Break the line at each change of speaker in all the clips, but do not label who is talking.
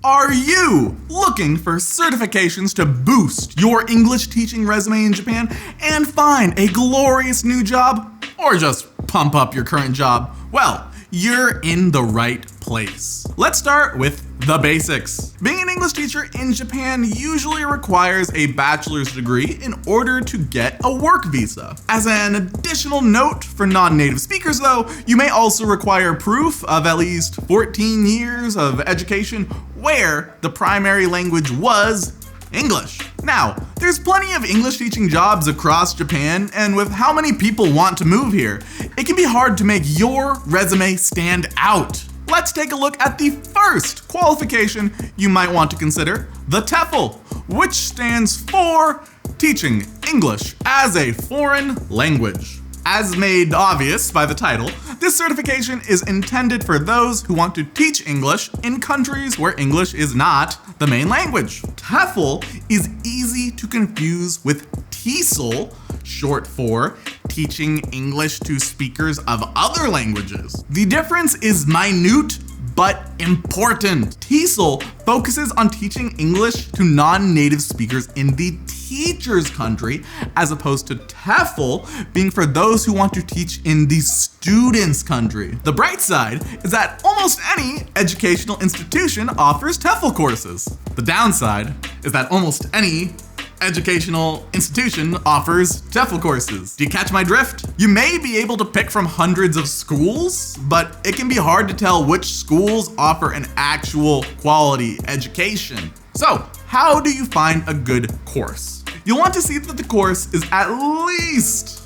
Are you looking for certifications to boost your English teaching resume in Japan and find a glorious new job? Or just pump up your current job? Well, you're in the right place. Let's start with the basics. Being an English teacher in Japan usually requires a bachelor's degree in order to get a work visa. As an additional note for non-native speakers though, you may also require proof of at least 14 years of education where the primary language was English. Now, there's plenty of English teaching jobs across Japan, and with how many people want to move here, it can be hard to make your resume stand out. Let's take a look at the first qualification you might want to consider, the TEFL, which stands for Teaching English as a Foreign Language. As made obvious by the title, this certification is intended for those who want to teach English in countries where English is not the main language. TEFL is easy to confuse with TESOL, short for Teaching English to Speakers of Other Languages. The difference is minute but important. TESOL focuses on teaching English to non-native speakers in the teacher's country, as opposed to TEFL being for those who want to teach in the student's country. The bright side is that almost any educational institution offers TEFL courses. The downside is that almost any educational institution offers TEFL courses. Do you catch my drift? You may be able to pick from hundreds of schools, but it can be hard to tell which schools offer an actual quality education. So, how do you find a good course? You'll want to see that the course is at least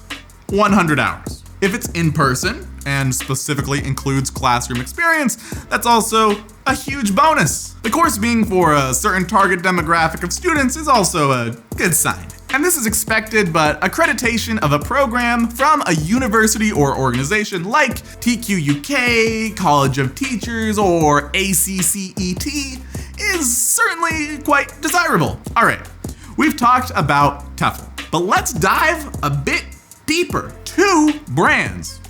100 hours. If it's in person and specifically includes classroom experience, that's also a huge bonus. The course being for a certain target demographic of students is also a good sign. And this is expected, but accreditation of a program from a university or organization like TQUK, College of Teachers, or ACCET is certainly quite desirable. All right, we've talked about TEFL, but let's dive a bit deeper. Two brands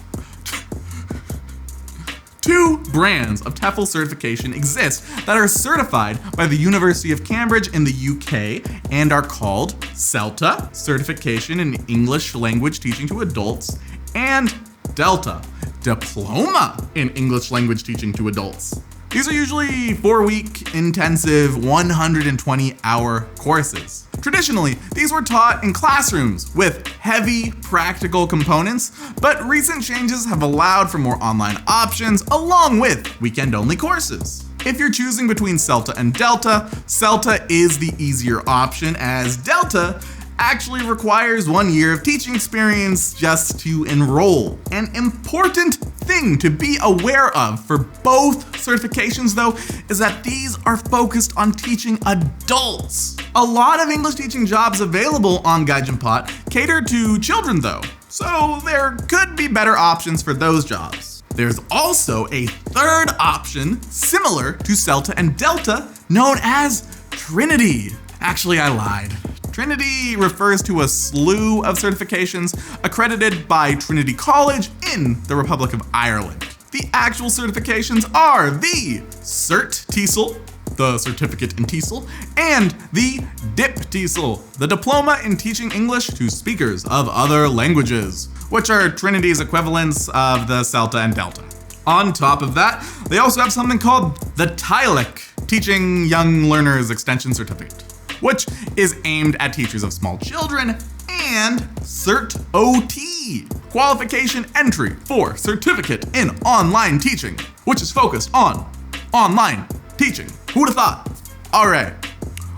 of TEFL certification exist that are certified by the University of Cambridge in the UK and are called CELTA, Certification in English Language Teaching to Adults, and DELTA, Diploma in English Language Teaching to Adults. These are usually 4-week, intensive, 120-hour courses. Traditionally, these were taught in classrooms with heavy practical components, but recent changes have allowed for more online options along with weekend-only courses. If you're choosing between CELTA and DELTA, CELTA is the easier option, as DELTA actually requires 1 year of teaching experience just to enroll. An important thing to be aware of for both certifications though is that these are focused on teaching adults. A lot of English teaching jobs available on GaijinPot cater to children though, so there could be better options for those jobs. There's also a third option similar to CELTA and DELTA known as Trinity. Actually, I lied. Trinity refers to a slew of certifications accredited by Trinity College in the Republic of Ireland. The actual certifications are the CertTESOL, the Certificate in TESOL, and the DipTESOL, the Diploma in Teaching English to Speakers of Other Languages, which are Trinity's equivalents of the CELTA and DELTA. On top of that, they also have something called the TYLEC, Teaching Young Learners Extension Certificate, which is aimed at teachers of small children, and CertOT, Qualification Entry for Certificate in Online Teaching, which is focused on online teaching. Who'd have thought? All right,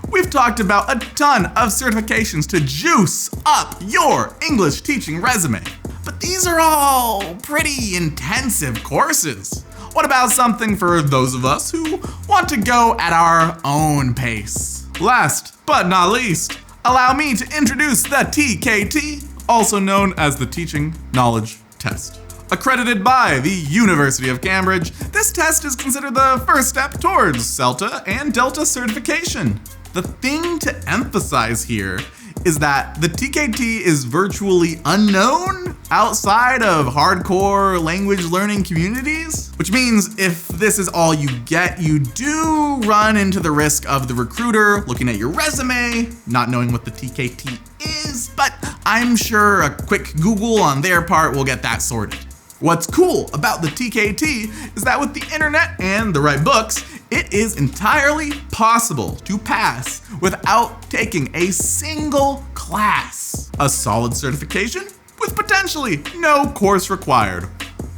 we've talked about a ton of certifications to juice up your English teaching resume, but these are all pretty intensive courses. What about something for those of us who want to go at our own pace? Last but not least, allow me to introduce the TKT, also known as the Teaching Knowledge Test. Accredited by the University of Cambridge, this test is considered the first step towards CELTA and DELTA certification. The thing to emphasize here is that the TKT is virtually unknown outside of hardcore language learning communities, which means if this is all you get, you do run into the risk of the recruiter looking at your resume, not knowing what the TKT is, but I'm sure a quick Google on their part will get that sorted. What's cool about the TKT is that with the internet and the right books, it is entirely possible to pass without taking a single class. A solid certification with potentially no course required.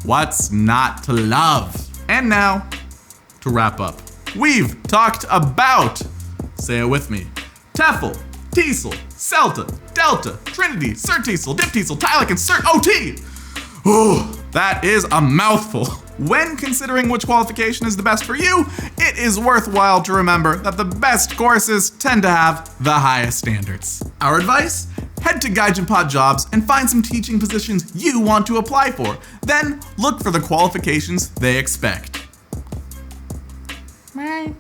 What's not to love? And now, to wrap up, we've talked about, say it with me, TEFL, TESOL, CELTA, Delta, Trinity, CertTESOL, DipTESOL, TYLEC, and CertOT. Ooh, that is a mouthful. When considering which qualification is the best for you, it is worthwhile to remember that the best courses tend to have the highest standards. Our advice? Head to GaijinPot Jobs and find some teaching positions you want to apply for. Then look for the qualifications they expect. Bye.